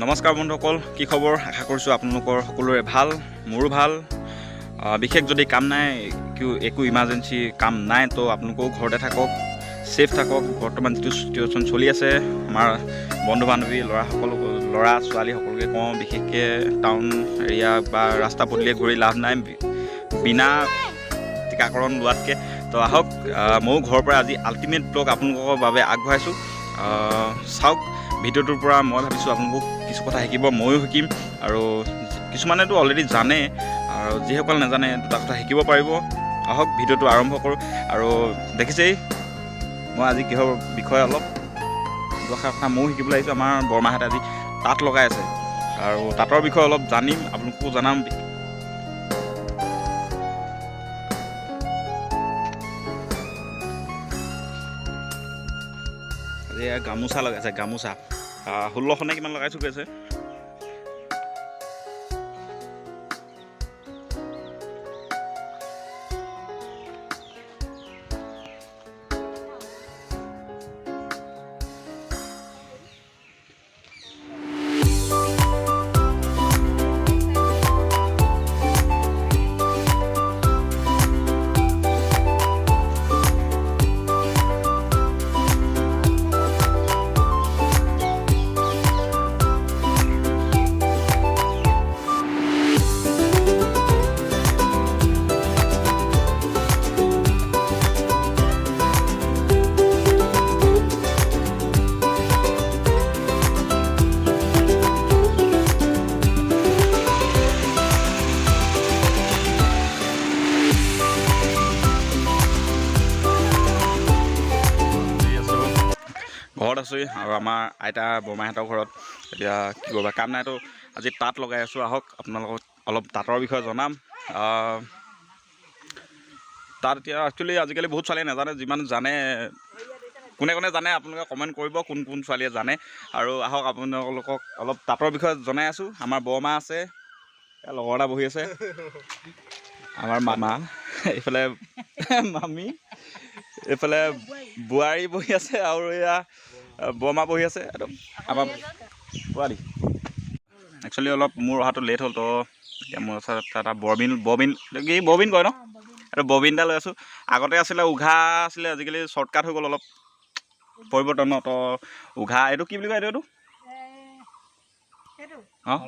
নমস্কাৰ বন্ধুসকল, কি খবৰ? আশা কৰিছোঁ আপোনালোকৰ সকলোৰে ভাল, মোৰো ভাল। বিশেষ যদি কাম নাই, একো ইমাৰ্জেঞ্চি কাম নাই, তো আপোনালোকেও ঘৰতে থাকক, ছেফ থাকক। বৰ্তমান যিটো চিটুৱেশ্যন চলি আছে, আমাৰ বন্ধু বান্ধৱী ল'ৰা ছোৱালী সকলোকে কওঁ, বিশেষকৈ টাউন এৰিয়া বা ৰাস্তা পদূলিয়ে ঘূৰি লাভ নাই বিনা টীকাকৰণ লোৱাতকৈ। তো আহক, ময়ো ঘৰৰ পৰা আজি আল্টিমেট ব্লগ আপোনালোকৰ বাবে আগবঢ়াইছোঁ। চাওক, ভিডিঅ'টোৰ পৰা মই ভাবিছোঁ আপোনালোকক কিছু কথা শিকিব, ময়ো শিকিম, আৰু কিছুমানেতো অলৰেডি জানে, আৰু যিসকল নাজানে দুটা কথা শিকিব পাৰিব। আহক ভিডিঅ'টো আৰম্ভ কৰোঁ। আৰু দেখিছেই মই আজি কিহৰ বিষয়ে অলপ দুআষাৰ কথা ময়ো শিকিবলৈ আহিছোঁ। আমাৰ বৰমাহঁতে আজি তাঁত লগাই আছে, আৰু তাঁতৰ বিষয়ে অলপ জানিম, আপোনালোককো জনাম। আজি গামোচা লগাইছে, গামোচা 1600 নে কিমান লগাইছোঁ গৈছে। ঘৰত আছোঁহি, আৰু আমাৰ আইতা বৰমাহঁতৰ ঘৰত এতিয়া কি কৰিবা, কাম নাইতো, আজি তাঁত লগাই আছোঁ। আহক আপোনালোকক অলপ তাঁতৰ বিষয়ে জনাম। তাত এতিয়া একচুৱেলি আজিকালি বহুত ছোৱালীয়ে নাজানে, যিমান জানে, কোনে কোনে জানে আপোনালোকে কমেণ্ট কৰিব, কোন কোন ছোৱালীয়ে জানে। আৰু আহক আপোনালোকক অলপ তাঁতৰ বিষয়ে জনাই আছোঁ। আমাৰ বৰমা আছে, লগৰ এটা বহি আছে, আমাৰ মামা, এইফালে মামী, এইফালে বোৱাৰী বহি আছে, আৰু এয়া বৰমা বহি আছে। একদম আমাৰ পোৱালি। একচুৱেলি অলপ মোৰ অহাটো লেট হ'ল, তো এতিয়া মোৰ ওচৰত এটা ববিন কয় ন, এইটো ববিন এটা লৈ আছোঁ। আগতে আছিলে উঘা আছিলে, আজিকালি শ্বৰ্টকাট হৈ গ'ল, অলপ পৰিৱৰ্তন ন। তো উঘা, এইটো কি বুলি কয়, এইটো অঁ,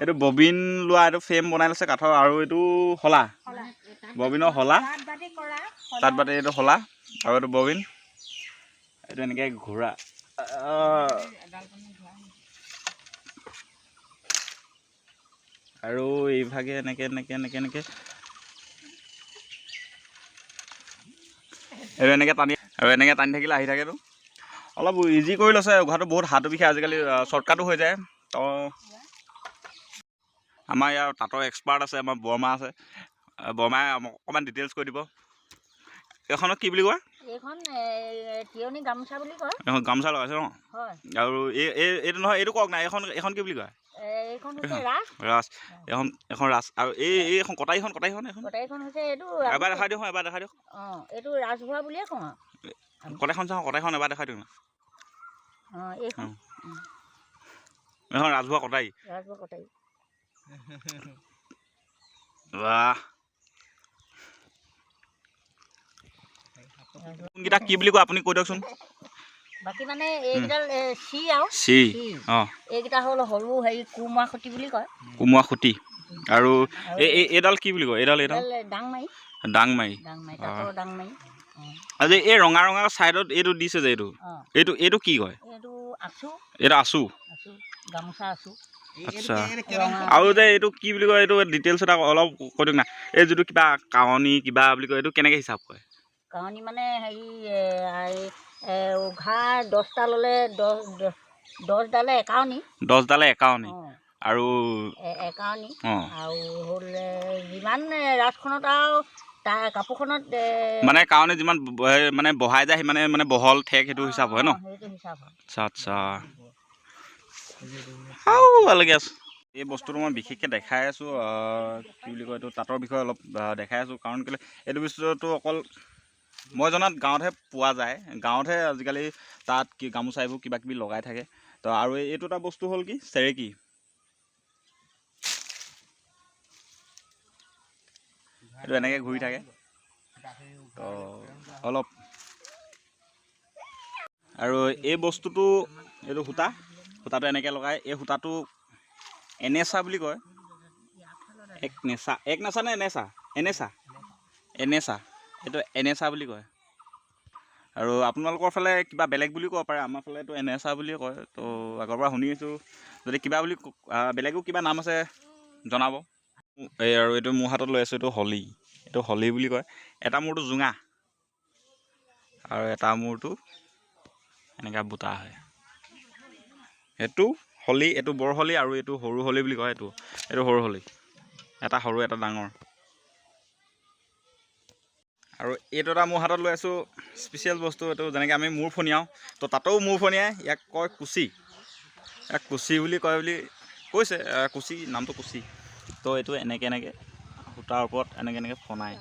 এইটো ববিন লোৱা, এইটো ফ্ৰেম বনাই লৈছে কাঠৰ, আৰু এইটো শলা, ববিনৰ শলা, তাঁত বাতি, এইটো শলা, আৰু এইটো ববিন, এইটো এনেকৈ ঘূৰা, আৰু এইভাগে এনেকৈ এনেকৈ এনেকৈ এনেকৈ এইটো এনেকৈ টানি, আৰু এনেকৈ টানি থাকিলে আহি থাকেতো। অলপ ইজি কৰি লৈছে উঘাটো, বহুত হাতো বিষায় আজিকালি, শ্বৰ্টকাটো হৈ যায়। তো আমাৰ ইয়াৰ তাঁতৰ এক্সপাৰ্ট আছে, আমাৰ বৰমা আছে, বৰমাই অকণমান ডিটেইলছ কৰি দিব। এইখনক কি বুলি কয়? এইখন তিয়নি গামোচা বুলি কয়। এখন গামোচা লগাইছে ন? হয়। আৰু এইটো নহয়, এইটো কওক না, এইখন কি বুলি কয়? এইখন হৈছে ৰাজ। ৰাজ, এখন ৰাজ। আৰু এইখন কটাৰীখন কটাৰীখন হৈছে এইটো, এবাৰ দেখাই দিয়ক, এবাৰ দেখাই দিয়ক। অঁ, এইটো ৰাজভৰা বুলিয়ে কওঁ আৰু। কটাৰীখন চাওঁ, কটাৰীখন এবাৰ দেখাই দিয়ক না। অঁ, এইখন ৰাজভৰা কটাৰী। ৰাজভৰা কটাৰী। বাহ, কোনকেইটা কি বুলি কয় আপুনি কৈ দিয়কচোন। বাকী মানে এইকেইডাল চি আৰু চি, অঁ, এইকেইটা হ'ল সৰু হেৰি কোমোৰা খুঁটি বুলি কয়। কোমোৰা খুঁটি। আৰু এইডাল কি বুলি কয়? এইডাল ডাংমাৰি। ডাংমাৰি, তাঁতৰ ডাংমাৰি। আৰু এই ৰঙা ৰঙা ছাইডত এইটো দিছে যে, এইটো কি কয়? এইটো আচু। এইটো আচু, গামোচা আচু। আচ্ছা। আৰু যে এইটো কি বুলি কয়, এইটো ডিটেইলছ এটা অলপ কৈ দিয়ক না। এই যিটো কিবা কাৱনি কিবা বুলি কয়, এইটো কেনেকৈ হিচাপ কৰে? কাৱনি মানে হেৰি, উঘা 10টা ল'লে 10ডালে একাৱনি। 10ডালে একাৱনি। আৰু একাৱনি। আৰু হ'ল যিমান ৰাজখনত আৰু তাৰ কাপোৰখনত মানে কাৱনি যিমান মানে বহাই যায়, সিমানে মানে বহল ঠেক, সেইটো হিচাপ হয় ন? সেইটো হিচাপ হয়। আচ্ছা আচ্ছা, ভাল লাগি আছে। এই বস্তুটো মই বিশেষকৈ দেখাই আছোঁ, কি বুলি কয়, এইটো তাঁতৰ বিষয়ে অলপ দেখাই আছোঁ, কাৰণ কেলৈ এইটো বস্তুটো অকল মই জনাত গাঁৱতহে পোৱা যায়, গাঁৱতহে আজিকালি তাত কি গামোচা এইবোৰ কিবা কিবি লগাই থাকে। তো আৰু এইটো এটা বস্তু হ'ল কি চেৰেকী। এইটো এনেকৈ ঘূৰি থাকে। তো অলপ আৰু এই বস্তুটো এইটো সূতাটো এনেকৈ লগাই। এই সূতাটো এনেচা বুলি কয়। এক নেচা নে এনেচা এইটো এনেচা বুলি কয়। আৰু আপোনালোকৰ ফালে কিবা বেলেগ বুলি ক'ব পাৰে, আমাৰ ফালে এইটো এনেচা বুলিয়ে কয়। তো আগৰ পৰা শুনি আছোঁ, যদি কিবা বুলি বেলেগো কিবা নাম আছে জনাব। এই আৰু এইটো মোৰ হাতত লৈ আছোঁ, এইটো হলি বুলি কয়। এটা মূৰটো জোঙা আৰু এটা মূৰটো এনেকৈ বুটা হয়। এইটো হলি, এইটো বৰ হলি আৰু এইটো সৰু হলি বুলি কয়। এইটো সৰু হলি, এটা সৰু এটা ডাঙৰ। আৰু এইটো এটা মোৰ হাতত লৈ আছোঁ স্পেচিয়েল বস্তু। এইটো যেনেকৈ আমি মূৰ ফনিয়াওঁ, তো তাতেও মূৰ ফনিয়াই। ইয়াক কয় কুচি। ইয়াক কুচি বুলি কয় বুলি কৈছে, কুচি নামটো কুচি। তো এইটো এনেকৈ সূতাৰ ওপৰত এনেকৈ ফনায়,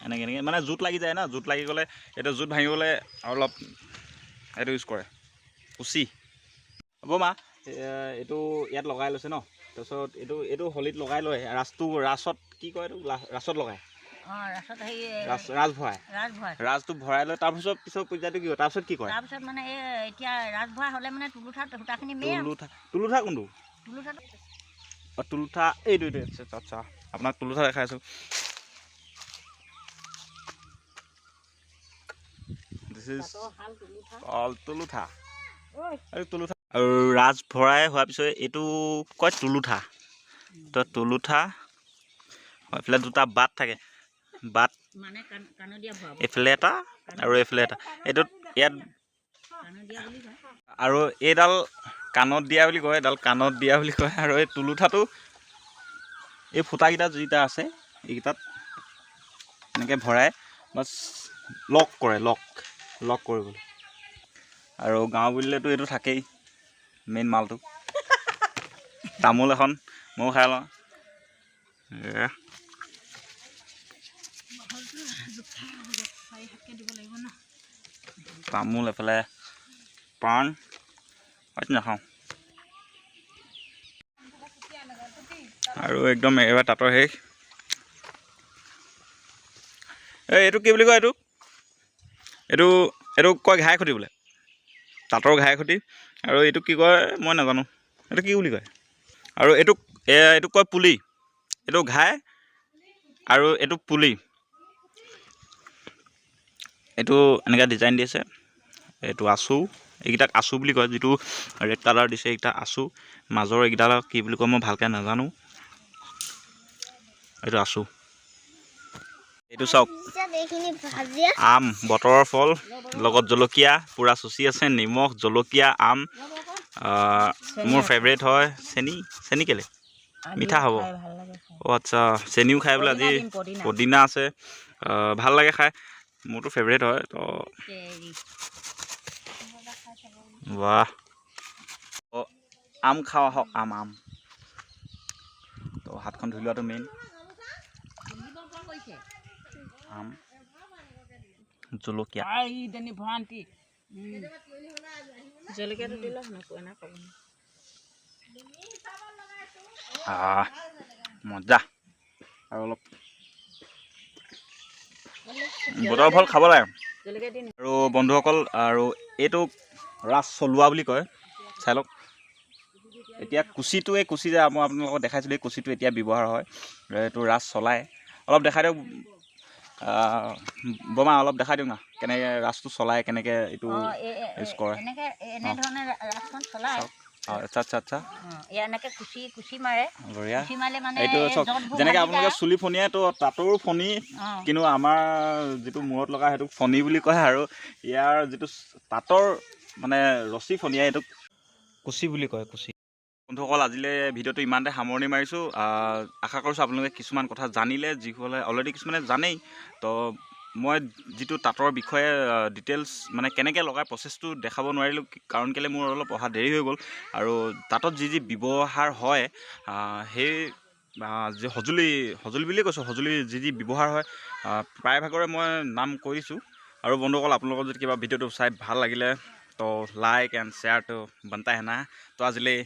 এনেকৈ মানে জোত লাগি যায় না, জোত লাগি গ'লে এইটো জোত ভাঙিবলৈ অলপ এইটো ইউজ কৰে, কুচি। হ'ব মা, এইটো ইয়াত লগাই লৈছে ন, তাৰপিছত এইটো হলিত লগাই লয়। ৰাছত কি কয় এইটো, ৰাছত লগায়। ৰাজটো ভৰাই লয়। তাৰপিছত পিছৰ পৰ্যায়টো কি হয়, তাৰপিছত কি কৰে? তাৰপিছত মানে এতিয়া ৰাজ ভৰাই হ'লে মানে সূতাখিনি তুলুঠা কোনটো? তুলুঠা এইটো আচ্ছা, আপোনাক তুলুঠা দেখাই আছোঁ। তুলুঠা আৰু ৰাজ ভৰাই হোৱাৰ পিছত এইটো কয় তুলুঠা। তো তুলুঠা এইফালে দুটা বাট থাকে, বাট এইফালে এটা আৰু এইফালে এটা। ইয়াত আৰু এইডাল কাণত দিয়া বুলি কয়, আৰু এই তুলুঠাটো এই ফুটাকেইটা যিকেইটা আছে এইকেইটাত এনেকৈ ভৰাই বাছ লক কৰিবলৈ। আৰু গাঁও বুলিলেতো এইটো থাকেই, মেইন মালটো। তামোল এখন ময়ো খাই লওঁ। তামোল এফালে পাণ নাখাওঁ। আৰু একদম একেবাৰে তাঁতৰ শেষ। এইটো কি বুলি কয়, এইটো কয় ঘাই খুঁটি বোলে, তাঁতৰ ঘাই খুঁটি। আৰু এইটো কি কয় মই নাজানো, এইটো কি বুলি কয়। আৰু এইটো কয় পুলি। এইটো ঘাই আৰু এইটো পুলি। এইটো এনেকৈ ডিজাইন দিছে। এইটো আচু, এইকেইটাক আচু বুলি কয়। যিটো ৰেড কালাৰ দিছে এইকেইটা আচু। মাজৰ এইকেইটা কি বুলি কয় মই ভালকৈ নাজানো। এইটো আচু। এইটো চাওক, আম, বতৰৰ ফল, লগত জলকীয়া পূৰা চুচি আছে, নিমখ, জলকীয়া, আম। মোৰ ফেভৰেট হয় চেনি কেলে মিঠা হ'ব। আচ্ছা, চেনিও খাই বোলে আজি। পদিনা আছে, ভাল লাগে খাই, মোৰতো ফেভৰেট হয়। তো বাহ, আম খাওঁ আহক, আম। তো হাতখন ধুই লোৱাটো মেইন। আম, জলকীয়া, মজা। আৰু অলপ বতৰৰ ফল খাব লাগে। আৰু বন্ধুসকল, আৰু এইটো ৰাজ চলোৱা বুলি কয়, চাই লওক। এতিয়া কুচিটো, এই কুচি যে মই আপোনালোকক দেখাইছিলোঁ, এই কুচিটো এতিয়া ব্যৱহাৰ হয়। এইটো ৰাজ চলায়। অলপ দেখাই দিয়ক বমা, অলপ দেখাই দিয়ক না, কেনেকৈ ৰাজটো চলায়, কেনেকৈ এইটো ইউজ কৰে। আচ্ছা, বঢ়িয়া। এইটো চাওক, যেনেকৈ আপোনালোকে চুলি ফনিয়াই, তো তাঁতৰো ফণি, কিন্তু আমাৰ যিটো মূৰত লগা সেইটোক ফণি বুলি কয়। আৰু ইয়াৰ যিটো তাঁতৰ মানে ৰছী ফনিয়াই, এইটোক কুচি বুলি কয়, কুচি। বন্ধুসকল, আজিলৈ ভিডিঅ'টো ইমানতে সামৰণি মাৰিছোঁ। আশা কৰিছোঁ আপোনালোকে কিছুমান কথা জানিলে, যিসকলে অলৰেডি কিছুমানে জানেই। তো মই যিটো তাঁতৰ বিষয়ে ডিটেইলছ মানে কেনেকৈ লগাই প্ৰচেছটো দেখাব নোৱাৰিলোঁ, কাৰণ কেলৈ মোৰ অলপ অহা দেৰি হৈ গ'ল। আৰু তাঁতত যি ব্যৱহাৰ হয়, সেই যি সঁজুলি বুলিয়ে কৈছোঁ, সঁজুলি যি ব্যৱহাৰ হয় প্ৰায়ভাগৰে মই নাম কৈ দিছোঁ। আৰু বন্ধুসকল, আপোনালোকৰ যদি কিবা ভিডিঅ'টো চাই ভাল লাগিলে তো লাইক এণ্ড শ্বেয়াৰ তো বনতা है ना। তো আজিলৈ